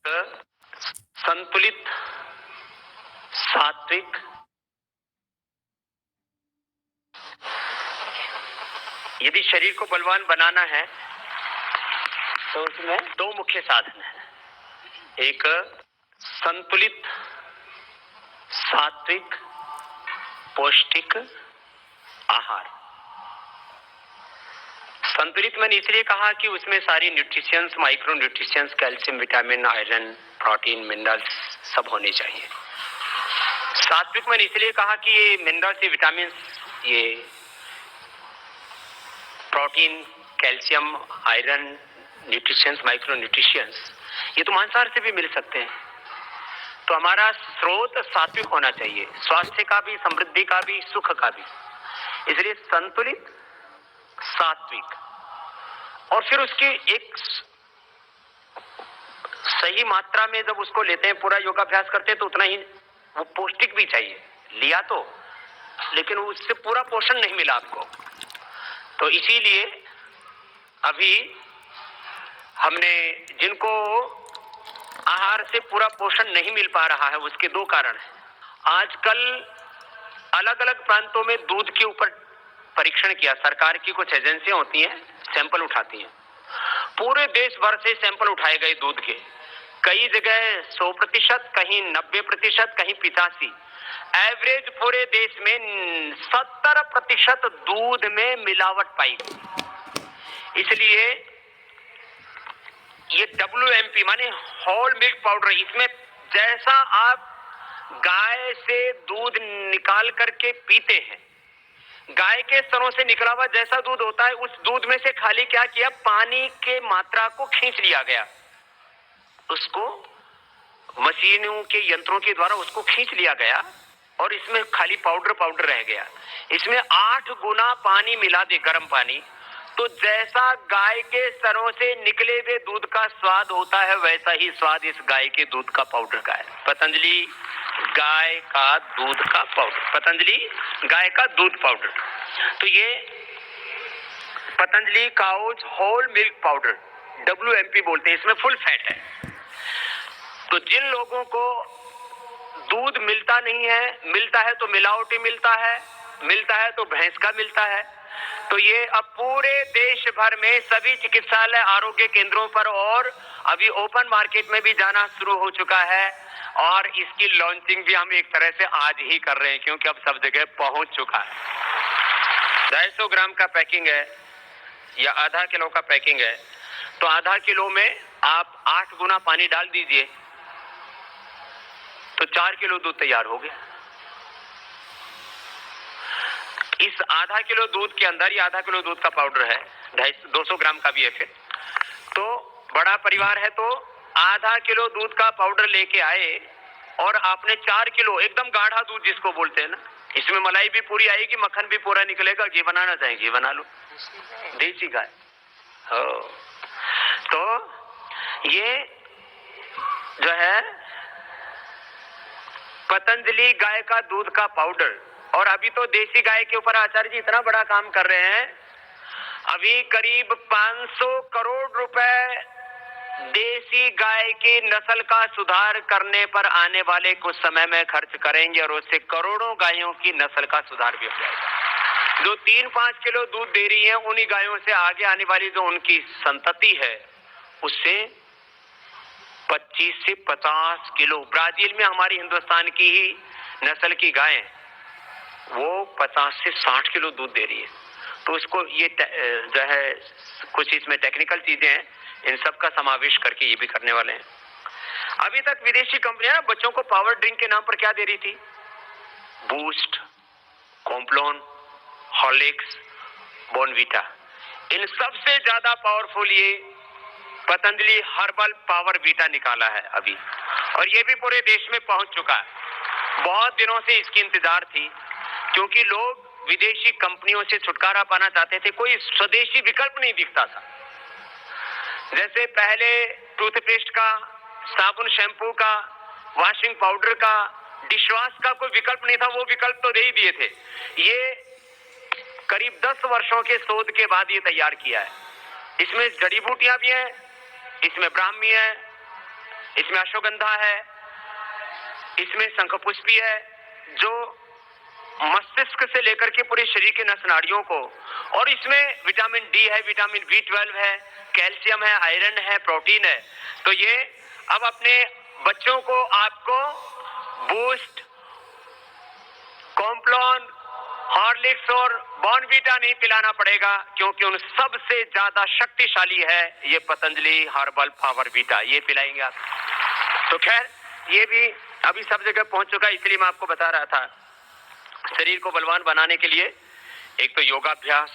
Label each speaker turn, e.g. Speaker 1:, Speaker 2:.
Speaker 1: संतुलित, सात्विक, यदि शरीर को बलवान बनाना है तो उसमें दो मुख्य साधन है। एक संतुलित, सात्विक, पौष्टिक आहार। संतुलित मैंने इसलिए कहा कि उसमें सारी nutritions, micro nutritions, calcium, vitamin, iron, protein, minerals सब होने चाहिए। सात्विक मैंने इसलिए कहा कि ये मिनरल्स, ये विटामिन, ये protein, calcium, iron, nutritions, micro nutritions, ये तो मांसाहार से भी मिल सकते हैं। तो हमारा स्रोत सात्विक होना चाहिए, स्वास्थ्य का भी, समृद्धि का भी, सुख का भी। इसलिए संतुलित, सात्विक, और फिर उसकी एक सही मात्रा में जब उसको लेते हैं, पूरा योगाभ्यास करते हैं, तो उतना ही वो पौष्टिक भी चाहिए। लिया तो, लेकिन उससे पूरा पोषण नहीं मिला आपको। तो इसीलिए अभी हमने जिनको आहार से पूरा पोषण नहीं मिल पा रहा है, उसके दो कारण हैं। आजकल अलग अलग प्रांतों में दूध के ऊपर परीक्षण किया। सरकार की कुछ एजेंसियां होती हैं, सैंपल उठाती हैं। पूरे देश भर से सैंपल उठाए गए दूध के। कई जगह 100%, कहीं 90%, कहीं 85%। एवरेज पूरे देश में 70% दूध में मिलावट पाई गई। इसलिए ये WMP माने होल मिल्क पाउडर, इसमें जैसा आप गाय से दूध निकाल करके पीते हैं, गाय के स्तनों से निकला हुआ जैसा दूध होता है, उस दूध में से खाली क्या किया, पानी के मात्रा को खींच लिया गया। उसको मशीनों के यंत्रों के द्वारा उसको खींच लिया गया और इसमें खाली पाउडर रह गया। इसमें 8 गुना पानी मिला दे, गर्म पानी, तो जैसा गाय के स्तनों से निकले हुए दूध का स्वाद होता है, वैसा ही स्वाद इस गाय के दूध का पाउडर का है। पतंजलि गाय का दूध का पाउडर, पतंजलि गाय का दूध पाउडर। तो ये Patanjali cow's whole milk powder, WMP बोलते हैं। इसमें फुल फैट है। तो जिन लोगों को दूध मिलता नहीं है, मिलता है तो मिलावटी मिलता है तो भैंस का मिलता है, तो ये अब पूरे देश भर में सभी चिकित्सालय, आरोग्य केंद्रों पर और अभी ओपन मार्केट में भी जाना शुरू हो चुका है। और इसकी लॉन्चिंग भी हम एक तरह से आज ही कर रहे हैं, क्योंकि अब सब जगह पहुंच चुका है। 250 ग्राम का पैकिंग है या आधा किलो का पैकिंग है, तो आधा किलो में आप 8 गुना पानी डाल दीजिए, तो 4 किलो दूध तैयार हो गया। इस आधा किलो दूध के अंदर, ये आधा किलो दूध का पाउडर है, 200 ग्राम का भी है। फिर तो बड़ा परिवार है तो आधा किलो दूध का पाउडर लेके आए और आपने 4 किलो एकदम गाढ़ा दूध जिसको बोलते हैं ना, इसमें मलाई भी पूरी आएगी, मक्खन भी पूरा निकलेगा। घी बनाना चाहे घी बना लो, देसी गाय हो। तो ये जो है पतंजलि गाय का दूध का पाउडर। और अभी तो देसी गाय के ऊपर आचार्य जी इतना बड़ा काम कर रहे हैं, अभी करीब 500 करोड़ रुपए देसी गाय की नस्ल का सुधार करने पर आने वाले कुछ समय में खर्च करेंगे, और उससे करोड़ों गायों की नस्ल का सुधार भी हो जाएगा। जो 3-5 किलो दूध दे रही है, उन्हीं गायों से आगे आने वाली जो उनकी संतति है, उससे 25 से 50 किलो। ब्राजील में हमारी हिंदुस्तान की ही नस्ल की गाय, वो 50 से 60 किलो दूध दे रही है। तो उसको ये जो है कुछ इसमें टेक्निकल चीजें हैं, इन सब का समावेश करके ये भी करने वाले हैं। अभी तक विदेशी कंपनियां बच्चों को पावर ड्रिंक के नाम पर क्या दे रही थी, बूस्ट, कॉम्प्लॉन, हॉर्लिक्स, बॉर्नवीटा। इन सबसे ज्यादा पावरफुल ये पतंजलि हर्बल पावर वीटा निकाला है अभी, और ये भी पूरे देश में पहुंच चुका है। बहुत दिनों से इसकी इंतजार थी, क्योंकि लोग विदेशी कंपनियों से छुटकारा पाना चाहते थे, कोई स्वदेशी विकल्प नहीं दिखता था। जैसे पहले टूथपेस्ट का, साबुन, शैम्पू का, वॉशिंग पाउडर का, डिशवॉश का कोई विकल्प नहीं था, वो विकल्प तो दे ही दिए थे। ये करीब 10 वर्षों के शोध के बाद ये तैयार किया है। इसमें जड़ी बूटियां भी हैं, इसमें ब्राह्मी है, इसमें अश्वगंधा है, इसमें शंखपुष्पी है, जो मस्तिष्क से लेकर के पूरे शरीर के नस नाड़ियों को, और इसमें विटामिन डी है, विटामिन B12 है, कैल्शियम है, आयरन है, प्रोटीन है। तो ये अब अपने बच्चों को आपको बूस्ट, कॉम्प्लॉन, हॉर्लिक्स और बॉर्नवीटा नहीं पिलाना पड़ेगा, क्योंकि उन सबसे ज्यादा शक्तिशाली है ये पतंजलि हर्बल पावर वीटा, ये पिलाएंगे आप। तो खैर ये भी अभी सब जगह पहुंच चुका है, इसलिए मैं आपको बता रहा था। शरीर को बलवान बनाने के लिए एक तो योगाभ्यास,